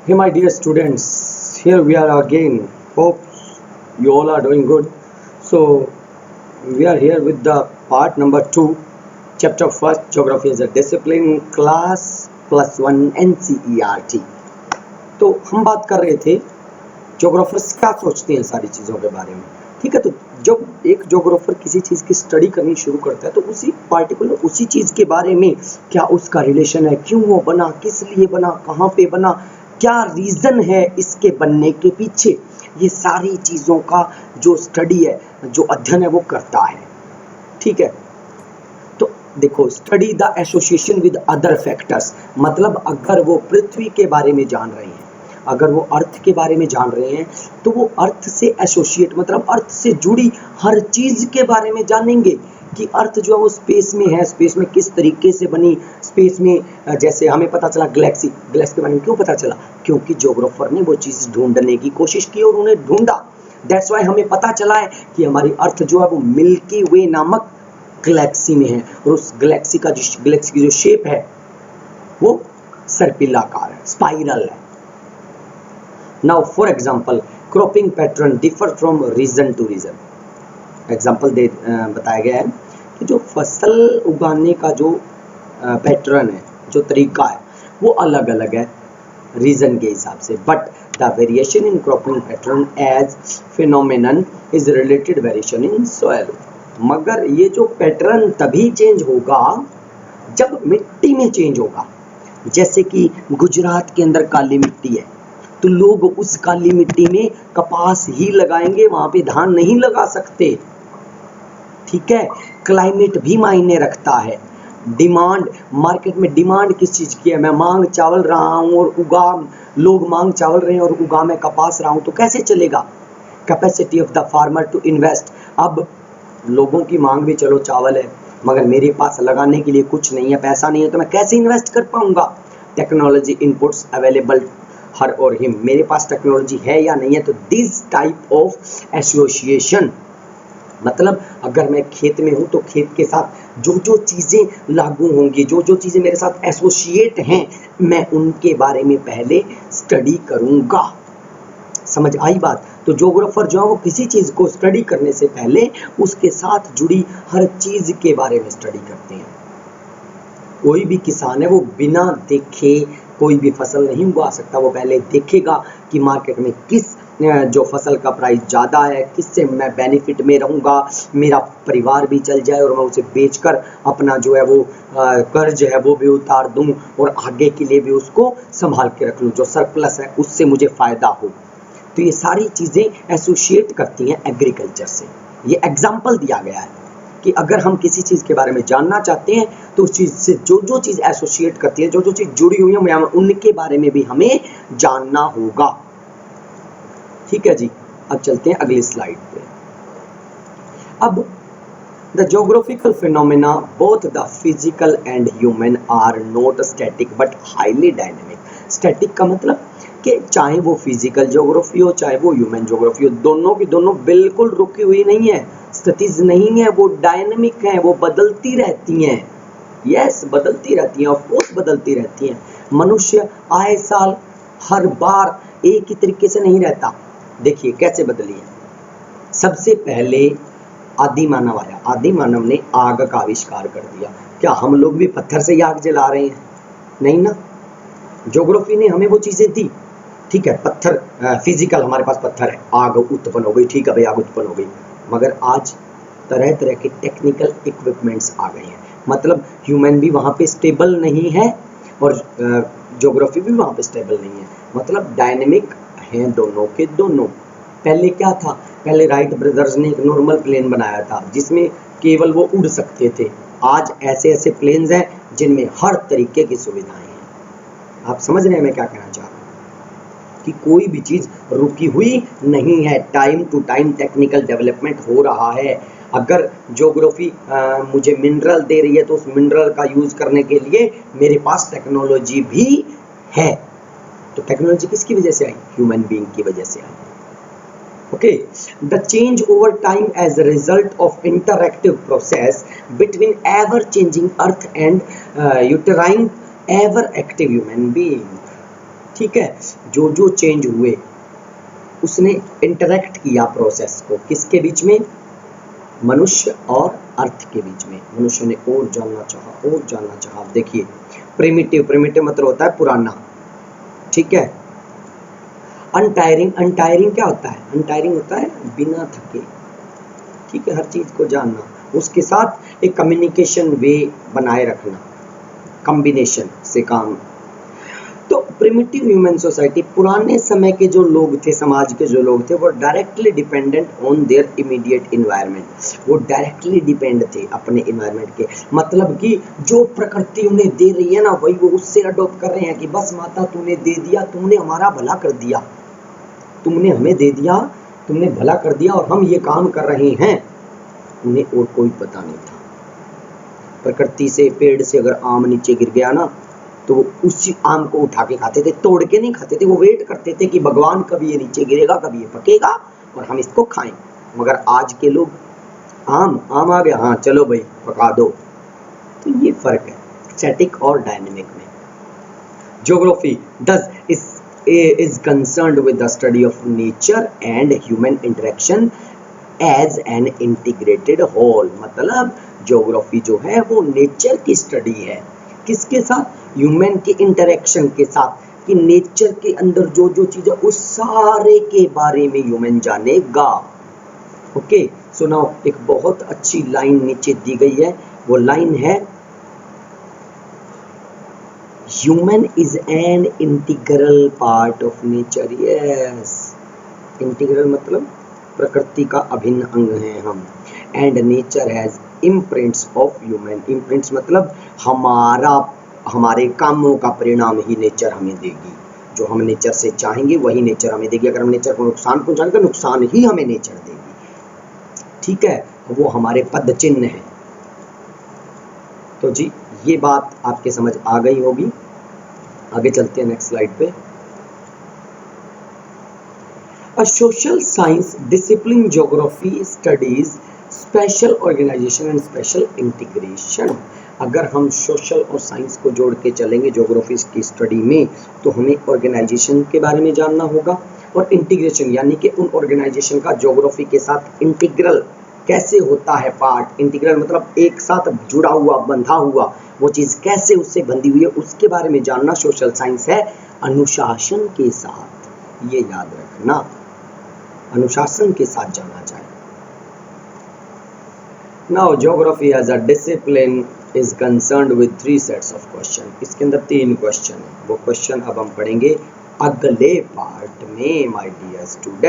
Hey, my dear students, here we are again. Hope you all are doing good. So, we are here with the part number 2, chapter first, Geography as a Discipline, class +1 NCERT. तो हम बात कर रहे थे geographers क्या सोचते हैं सारी चीज़ों के बारे में। ठीक है, तो जब एक जोग्राफर किसी चीज़ की स्टडी करनी शुरू करता है तो उसी पार्टिकुलर उसी चीज़ के बारे में क्या उसका रिलेशन है, क्यों वो बना, किस लिए बना, कहाँ पे बना, क्या रीज़न है इसके बनने के पीछे, ये सारी चीज़ों का जो स्टडी है, जो अध्ययन है वो करता है। ठीक है, तो देखो, study the association with other factors, मतलब अगर वो पृथ्वी के बारे में जान रहे हैं, अगर वो अर्थ के बारे में जान रहे हैं तो वो अर्थ से एसोसिएट मतलब अर्थ से जुड़ी हर चीज़ के बारे में जानेंगे कि अर्थ जो है वो स्पेस में है, स्पेस में किस तरीके से बनी, स्पेस में जैसे हमें पता चला गैलेक्सी के बारे में क्यों पता चला, क्योंकि ज्योग्राफर ने वो चीज़ ढूंढने की कोशिश की और उन्हें ढूंढा। दैट्स वाई हमें पता चला है कि हमारी अर्थ जो है वो मिल्की वे नामक गैलेक्सी में है और उस गैलेक्सी की जो शेप है वो सर्पिलाकार है, स्पाइरल है। Now for example, cropping pattern differ from region to region. Example बताया गया है कि जो फसल उगाने का जो पैटर्न है, जो तरीका है, वो अलग अलग है रीजन के हिसाब से, but the variation in cropping pattern as phenomenon is related variation in soil. मगर ये जो पैटर्न तभी चेंज होगा जब मिट्टी में चेंज होगा। जैसे कि गुजरात के अंदर काली मिट्टी है तो लोग उस काली मिट्टी में कपास ही लगाएंगे, वहां पे धान नहीं लगा सकते। ठीक है, क्लाइमेट भी मायने रखता है। डिमांड, मार्केट में डिमांड किस चीज़ की है, मैं मांग चावल रहा हूँ और लोग मांग चावल रहे हैं और उगा मैं कपास रहा हूँ, तो कैसे चलेगा। Capacity of the farmer to invest, अब लोगों की मांग भी चलो चावल है मगर मेरे पास लगाने के लिए कुछ नहीं है, पैसा नहीं है, तो मैं कैसे इन्वेस्ट कर पाऊंगा। टेक्नोलॉजी इनपुट्स अवेलेबल हर और हिम, मेरे पास टेक्नोलॉजी है या नहीं है। तो दिस टाइप ऑफ एसोसिएशन, मतलब अगर मैं खेत में हूं तो खेत के साथ जो जो चीज़ें लागू होंगी, जो जो चीज़ें मेरे साथ एसोसिएट हैं, मैं उनके बारे में पहले स्टडी करूंगा। समझ आई बात। तो ज्योग्राफर जो है वो किसी चीज़ को स्टडी करने से पहले उसके साथ जुड़ी हर चीज़ के बारे में स्टडी करते हैं। कोई भी किसान है वो बिना देखे कोई भी फसल नहीं उगा सकता, वो पहले देखेगा कि मार्केट में किस जो फसल का प्राइस ज़्यादा है, किससे मैं बेनिफिट में रहूँगा, मेरा परिवार भी चल जाए और मैं उसे बेचकर अपना जो है वो कर्ज है वो भी उतार दूँ और आगे के लिए भी उसको संभाल के रख लूँ, जो सरप्लस है उससे मुझे फ़ायदा हो। तो ये सारी चीज़ें एसोसिएट करती हैं एग्रीकल्चर से। ये एग्जाम्पल दिया गया है कि अगर हम किसी चीज़ के बारे में जानना चाहते हैं तो उस चीज़ से जो जो चीज़ एसोसिएट करती है, जो जो चीज़ जुड़ी हुई है, उनके बारे में भी हमें जानना होगा। ठीक है जी, अब चलते हैं अगली स्लाइड पे। अब the geographical phenomena both the physical and human are not static but highly dynamic. Static का मतलब कि चाहे वो फिजिकल ज्योग्राफी हो चाहे वो ह्यूमन ज्योग्राफी हो, दोनों की दोनों बिल्कुल रुकी हुई नहीं है, स्थितिज नहीं है, वो डायनेमिक है, वो बदलती रहती हैं। यस, बदलती रहती हैं, ऑफ कोर्स बदलती रहती हैं। मनुष्य आए साल हर बार एक ही तरीके से नहीं रहता। देखिए कैसे बदली है। सबसे पहले आदि मानव आया, आदि मानव ने आग का आविष्कार कर दिया। क्या हम लोग भी पत्थर से आग जला रहे हैं? नहीं ना। ज्योग्राफी ने हमें वो चीज़ें दी। ठीक है, पत्थर फिजिकल हमारे पास पत्थर है, आग उत्पन्न हो गई, ठीक है भाई, आग उत्पन्न हो गई। मगर आज तरह तरह के टेक्निकल इक्विपमेंट्स आ गए हैं, मतलब ह्यूमन भी वहाँ पे स्टेबल नहीं है और ज्योग्राफी भी वहाँ पे स्टेबल नहीं है, मतलब डायनेमिक हैं दोनों के दोनों। पहले क्या था, पहले राइट ब्रदर्स ने एक नॉर्मल प्लेन बनाया था जिसमें केवल वो उड़ सकते थे। आज ऐसे ऐसे प्लेन्स हैं जिनमें हर तरीके की सुविधाएं हैं। आप समझ रहे हैं मैं क्या कहना चाह रहा हूँ कि कोई भी चीज़ रुकी हुई नहीं है, time to time technical development हो रहा है। अगर ज्योग्राफी मुझे मिनरल दे रही है तो उस मिनरल का यूज़ करने के लिए मेरे पास टेक्नोलॉजी भी है। तो टेक्नोलॉजी किसकी वजह से आई? ह्यूमन बीइंग की वजह से आई। Okay, the change over time as a result of interactive process between ever-changing Earth and uterine ever-active human being. ठीक है, जो जो चेंज हुए उसने इंटरेक्ट किया प्रोसेस को, किसके बीच में, मनुष्य और अर्थ के बीच में। मनुष्य ने और जानना चाहा। देखिए प्रिमिटिव मतलब होता है पुराना, ठीक है। अनटायरिंग क्या होता है, अनटायरिंग होता है बिना थके, ठीक है, हर चीज को जानना, उसके साथ एक कम्युनिकेशन वे बनाए रखना, कॉम्बिनेशन से काम। तो प्रिमिटिव ह्यूमन सोसाइटी, पुराने समय के जो लोग थे, समाज के जो लोग थे, वो directly dependent on their immediate environment, वो डायरेक्टली डिपेंड थे अपने इन्वायरमेंट के, मतलब कि जो प्रकृति उन्हें दे रही है ना, वही वो उससे अडॉप्ट कर रहे हैं कि बस माता तूने दे दिया, तुमने हमारा भला कर दिया, तुमने हमें दे दिया, तुमने भला कर दिया और हम ये काम कर रहे हैं। उन्हें और कोई पता नहीं था। प्रकृति से, पेड़ से अगर आम नीचे गिर गया ना, तो वो उसी आम को उठा के खाते थे, तोड़ के नहीं खाते थे। वो वेट करते थे कि भगवान कभी ये नीचे गिरेगा, कभी ये पकेगा और हम इसको खाएं। मगर आज के लोग आम आ गया, हाँ चलो भाई पका दो। तो ये फर्क है स्टैटिक और डायनेमिक में। Geography is concerned with the study of nature and human interaction as an integrated whole। मतलब ज्योग्राफी जो है वो नेचर की स्टडी है, किसके साथ, ह्यूमन के इंटरेक्शन के साथ, कि नेचर के अंदर जो जो चीजें उस सारे के बारे में ह्यूमन जानेगा। ओके, सो नाउ एक बहुत अच्छी लाइन नीचे दी गई है, वो लाइन है Human is an integral part of nature। Yes, integral मतलब प्रकृति का अभिन्न अंग है हम। And nature has imprints of human। imprints मतलब हमारे कामों का परिणाम ही नेचर हमें देगी। जो हम नेचर से चाहेंगे वही नेचर हमें देगी। अगर हम नेचर को नुकसान पहुंचाएंगे तो नुकसान ही हमें नेचर देगी, ठीक है। वो हमारे पद चिन्ह है। तो जी ये बात आपके समझ आ गई होगी। आगे चलते हैं नेक्स्ट स्लाइड पे। A social science discipline geography studies special organization and special integration। अगर हम सोशल और साइंस को जोड़ के चलेंगे ज्योग्राफी की स्टडी में, तो हमें ऑर्गेनाइजेशन के बारे में जानना होगा और इंटीग्रेशन, यानी कि उन ऑर्गेनाइजेशन का ज्योग्राफी के साथ इंटीग्रल कैसे होता है पार्ट। इंटीग्रल मतलब एक साथ जुड़ा हुआ, बंधा हुआ, वो चीज़ कैसे उससे बंधी हुई है उसके बारे में जानना सोशल साइंस है। अनुशासन के साथ, ये याद रखना, अनुशासन के साथ जाना चाहिए। Now geography as a discipline is concerned with 3 sets of question. इसके अंदर 3 क्वेश्चन है, वो क्वेश्चन अब हम पढ़ेंगे अगले पार्ट में माय डियर स्टूडेंट।